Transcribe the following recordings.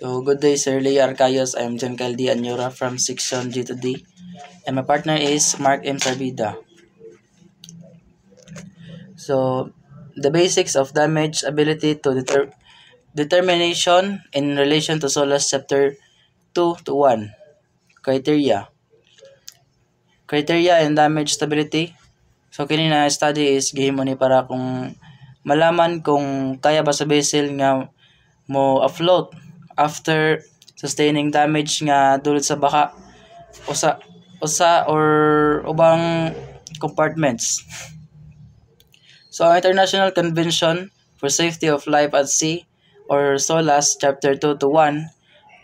So, good day, Sir Leo Arcayos. I am John Caldi Anyura from Section G to D. And my partner is Mark M. Sarbida. So, the basics of damage ability to determination in relation to SOLAS Chapter 2 to 1. Criteria. Criteria and damage stability. So, kini na study is gihimo ni para kung malaman kung kaya ba sa vessel nga mo afloat after sustaining damage nga dulot sa baka usa usa or ubang compartments. So, ang International Convention for Safety of Life at Sea or SOLAS Chapter 2 to 1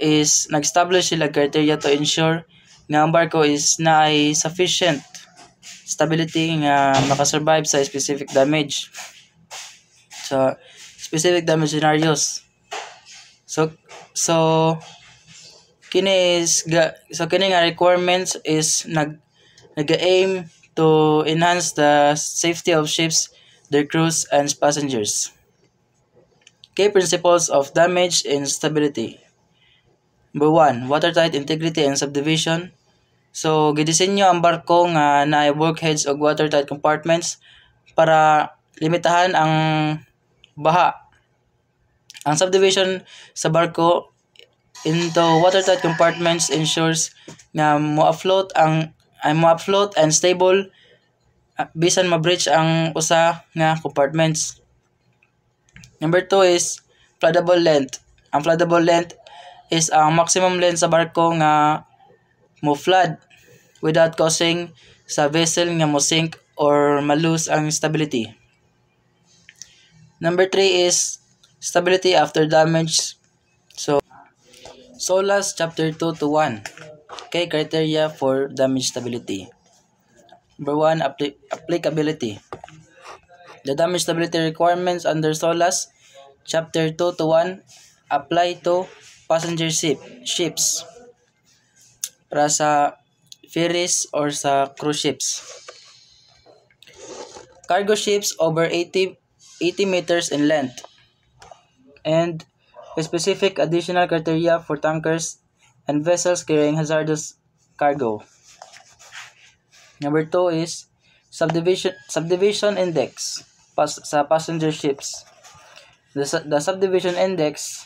is nag-establish sila criteria to ensure nga ang barko is na ay sufficient stability nga makasurvive sa specific damage. So, specific damage scenarios. So kini nga requirements is nag-aim to enhance the safety of ships, their crews, and passengers. Key principles of damage and stability. Number 1, watertight integrity and subdivision. So, gidisenyo ang barko nga naay bulkheads o watertight compartments para limitahan ang baha. Ang subdivision sa barko into watertight compartments ensures nga mo-afloat and stable bisan ma-breach ang usa nga compartments. Number 2 is floodable length. Ang floodable length is ang maximum length sa barko nga mo-flood without causing sa vessel nga mo-sink or ma-lose ang stability. Number 3 is stability after damage. So, SOLAS Chapter 2 to 1. Okay, criteria for damage stability. Number 1, applicability. The damage stability requirements under SOLAS Chapter 2 to 1 apply to passenger ships para sa ferries or sa cruise ships. Cargo ships over 80 meters in length. And specific additional criteria for tankers and vessels carrying hazardous cargo. Number 2 is subdivision index sa passenger ships. The subdivision index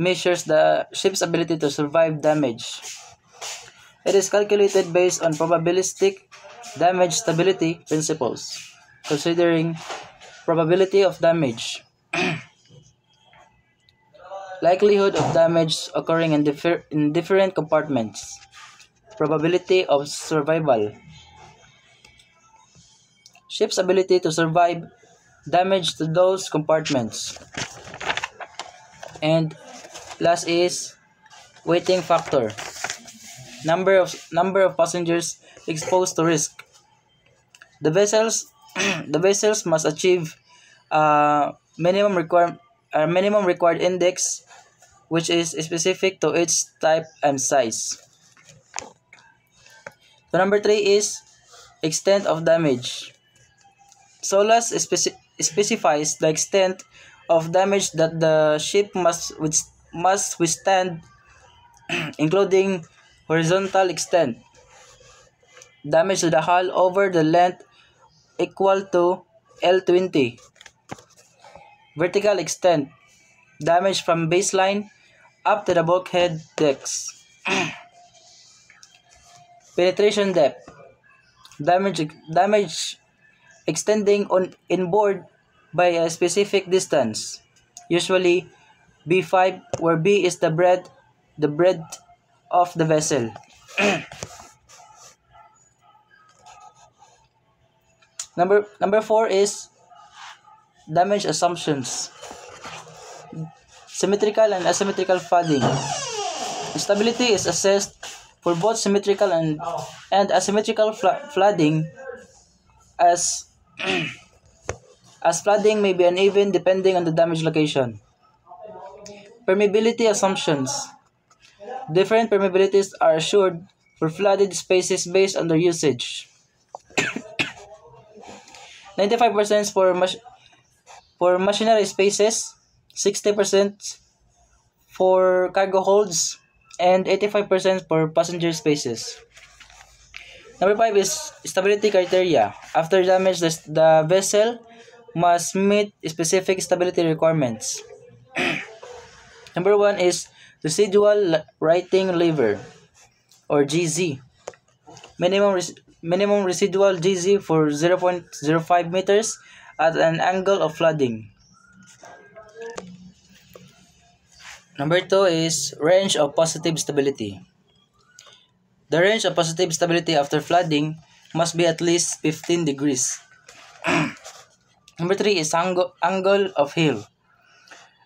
measures the ship's ability to survive damage. It is calculated based on probabilistic damage stability principles, considering probability of damage, likelihood of damage occurring in different compartments, probability of survival, ship's ability to survive damage to those compartments, and last is weighting factor, number of passengers exposed to risk. The vessels must achieve minimum required index, which is specific to its type and size. So number 3 is extent of damage. SOLAS specifies the extent of damage that the ship must withstand, including horizontal extent, damage to the hull over the length equal to L20, vertical extent, damage from baseline up to the bulkhead decks, penetration depth, damage extending inboard by a specific distance, usually B5, where B is the breadth of the vessel. Number 4 is damage assumptions. Symmetrical and asymmetrical flooding. Stability is assessed for both symmetrical and asymmetrical flooding, as flooding may be uneven depending on the damage location. Permeability assumptions. Different permeabilities are assured for flooded spaces based on their usage. 95% for machinery spaces, 60% for cargo holds and 85% for passenger spaces. Number 5 is stability criteria. After damage, the vessel must meet specific stability requirements. Number 1 is residual righting lever or GZ. Minimum residual GZ for 0.05 meters at an angle of flooding. Number 2 is range of positive stability. The range of positive stability after flooding must be at least 15 degrees. Number 3 is angle of heel.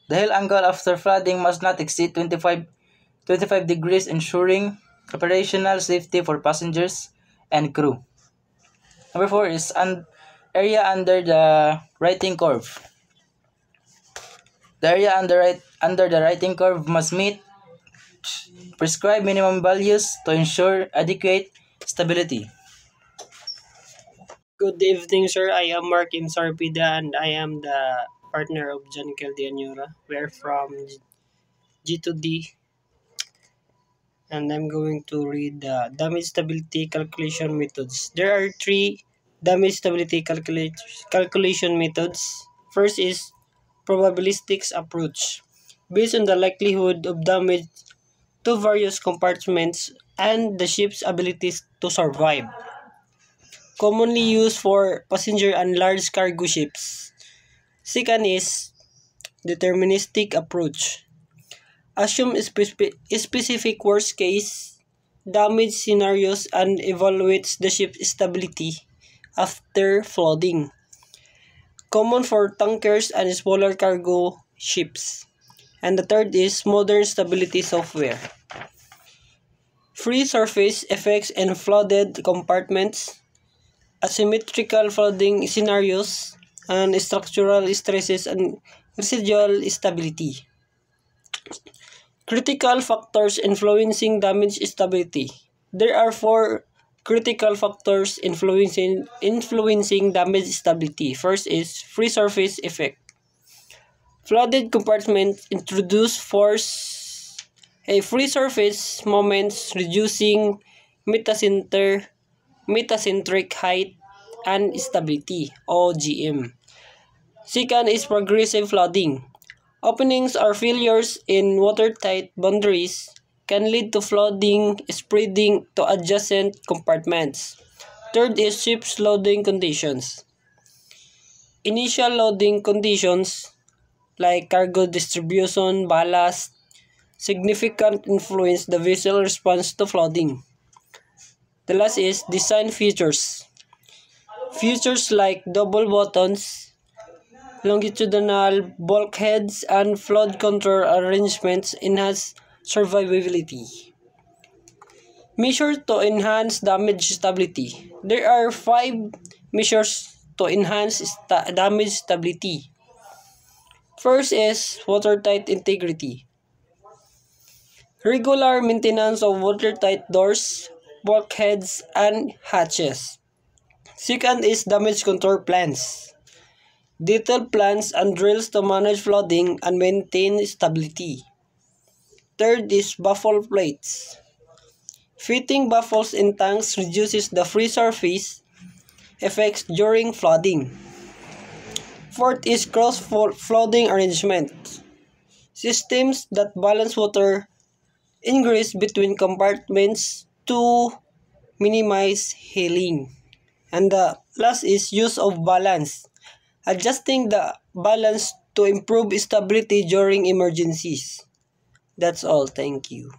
The heel angle after flooding must not exceed 25 degrees, ensuring operational safety for passengers and crew. Number 4 is area under the righting curve. The area under the righting curve must meet prescribed minimum values to ensure adequate stability. Good evening, sir. I am Mark M. Sarpida and I am the partner of John Caldianura. We are from G2D and I'm going to read the damage stability calculation methods. There are 3 damage stability calculation methods. First is probabilistic approach. Based on the likelihood of damage to various compartments and the ship's abilities to survive. Commonly used for passenger and large cargo ships. Second is deterministic approach. Assume specific worst case damage scenarios and evaluates the ship's stability after flooding. Common for tankers and smaller cargo ships. And the third is modern stability software. Free surface effects in flooded compartments, asymmetrical flooding scenarios, and structural stresses and residual stability. Critical factors influencing damage stability. There are 4 critical factors influencing damage stability. First is free surface effect. Flooded compartments introduce a free surface moments reducing metacentric height and stability (OGM). Second is progressive flooding. Openings or failures in watertight boundaries can lead to flooding spreading to adjacent compartments. Third is ship's loading conditions. Initial loading conditions like cargo distribution, ballast, significant influence the vessel response to flooding. The last is design features. Features like double buttons, longitudinal bulkheads, and flood control arrangements enhance survivability. Measures to enhance damage stability. There are 5 measures to enhance damage stability. First is watertight integrity. Regular maintenance of watertight doors, bulkheads, and hatches. Second is damage control plans. Detailed plans and drills to manage flooding and maintain stability. Third is baffle plates. Fitting baffles in tanks reduces the free surface effects during flooding. Fourth is cross-flooding arrangement. Systems that balance water ingress between compartments to minimize heeling. And the last is use of balance. Adjusting the balance to improve stability during emergencies. That's all. Thank you.